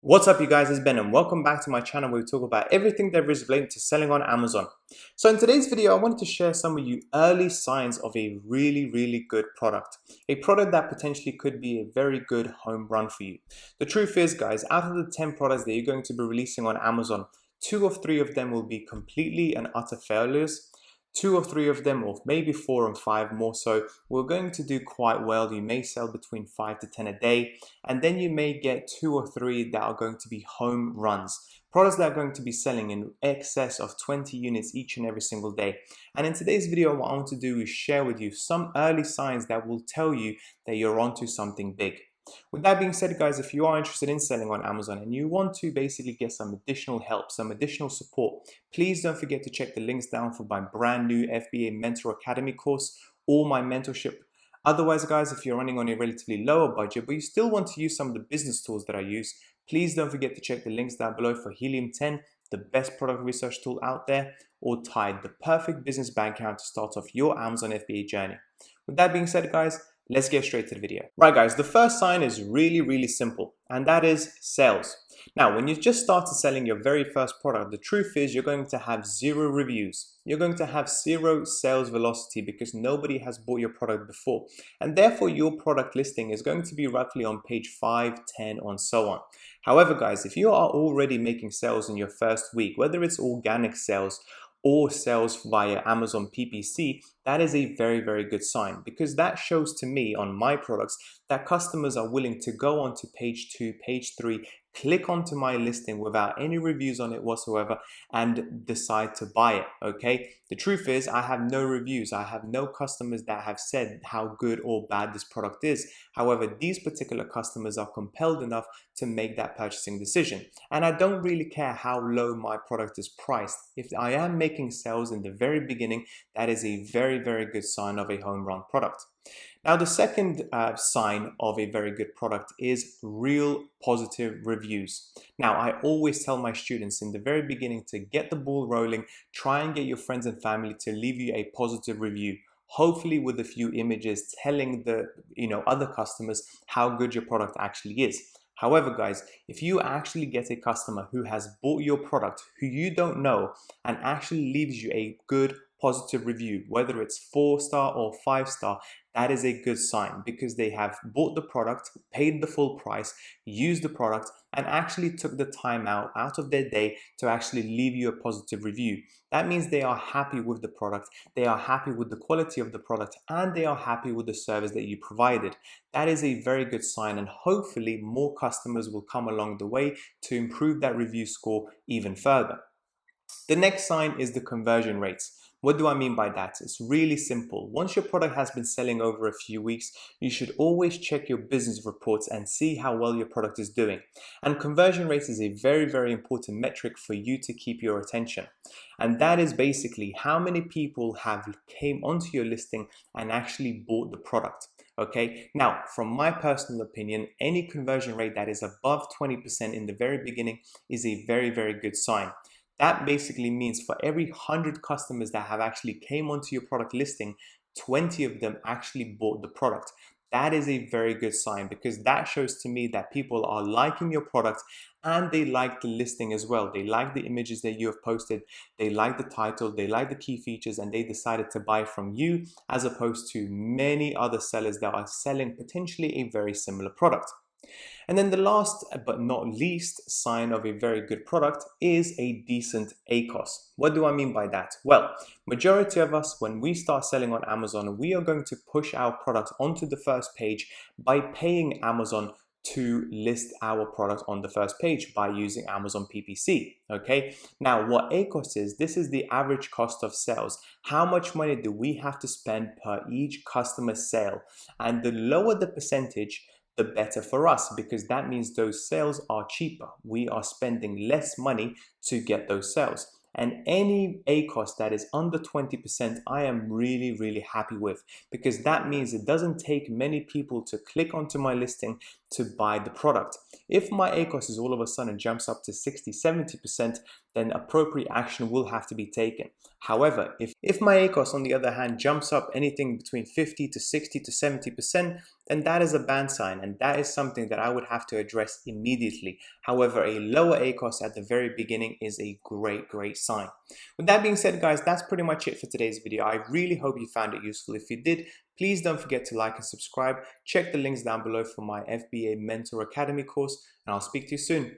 What's up you guys, it's Ben and welcome back to my channel where we talk about everything there is related to selling on Amazon. So in today's video, I wanted to share some with you early signs of a really good product. A product that potentially could be a very good home run for you. The truth is guys, out of the 10 products that you're going to be releasing on Amazon, 2 or 3 of them will be completely and utter failures. 2 or 3 of them, or maybe 4 and 5 more so, we're going to do quite well. You may sell between 5 to 10 a day, and then you may get 2 or 3 that are going to be home runs. Products that are going to be selling in excess of 20 units each and every single day. And in today's video, what I want to do is share with you some early signs that will tell you that you're onto something big. With that being said guys, if you are interested in selling on Amazon and you want to basically get some additional help, some additional support, please don't forget to check the links down for my brand new FBA Mentor Academy course or my mentorship. Otherwise guys, if you're running on a relatively lower budget but you still want to use some of the business tools that I use, please don't forget to check the links down below for Helium 10, the best product research tool out there, or Tide, the perfect business bank account to start off your Amazon FBA journey. With that being said guys, let's get straight to the video. Right guys, the first sign is really simple, and that is sales. Now, when you just started selling your very first product, the truth is you're going to have 0 reviews. You're going to have 0 sales velocity because nobody has bought your product before. And therefore your product listing is going to be roughly on page 5, 10, and so on. However guys, if you are already making sales in your first week, whether it's organic sales or sales via Amazon PPC, that is a very good sign, because that shows to me on my products that customers are willing to go on to page 2, page 3, click onto my listing without any reviews on it whatsoever and decide to buy it. Okay, the truth is I have no reviews. I have no customers that have said how good or bad this product is. However, these particular customers are compelled enough to make that purchasing decision, and I don't really care how low my product is priced. If I am making sales in the very beginning, that is a very good sign of a home run product. Now, the second sign of a very good product is real positive reviews. Now, I always tell my students in the very beginning to get the ball rolling, try and get your friends and family to leave you a positive review. Hopefully with a few images telling the other customers how good your product actually is. However guys, if you actually get a customer who has bought your product, who you don't know, and actually leaves you a good positive review, whether it's 4-star or 5-star, that is a good sign, because they have bought the product, paid the full price, used the product, and actually took the time out of their day to actually leave you a positive review. That means they are happy with the product, they are happy with the quality of the product, and they are happy with the service that you provided. That is a very good sign, and hopefully more customers will come along the way to improve that review score even further. The next sign is the conversion rates. What do I mean by that? It's really simple. Once your product has been selling over a few weeks, you should always check your business reports and see how well your product is doing. And conversion rates is a very important metric for you to keep your attention. And that is basically how many people have came onto your listing and actually bought the product. Okay, now from my personal opinion, any conversion rate that is above 20% in the very beginning is a very good sign. That basically means for every 100 customers that have actually came onto your product listing, 20 of them actually bought the product. That is a very good sign, because that shows to me that people are liking your product and they like the listing as well. They like the images that you have posted, they like the title, they like the key features, and they decided to buy from you as opposed to many other sellers that are selling potentially a very similar product. And then the last but not least sign of a very good product is a decent ACoS. What do I mean by that? Well, majority of us, when we start selling on Amazon, we are going to push our product onto the first page by paying Amazon to list our product on the first page by using Amazon PPC. Okay, now what ACoS is, this is the average cost of sales. How much money do we have to spend per each customer sale? And the lower the percentage, the better for us, because that means those sales are cheaper. We are spending less money to get those sales. And any ACoS that is under 20%, I am really happy with, because that means it doesn't take many people to click onto my listing to buy the product. If my ACoS is all of a sudden jumps up to 60-70%, then appropriate action will have to be taken. However, if my ACoS on the other hand jumps up anything between 50 to 60 to 70%, then that is a band sign, and that is something that I would have to address immediately. However, a lower ACoS at the very beginning is a great sign. With that being said, guys, that's pretty much it for today's video. I really hope you found it useful. If you did, please don't forget to like and subscribe. Check the links down below for my FBA Mentor Academy course, and I'll speak to you soon.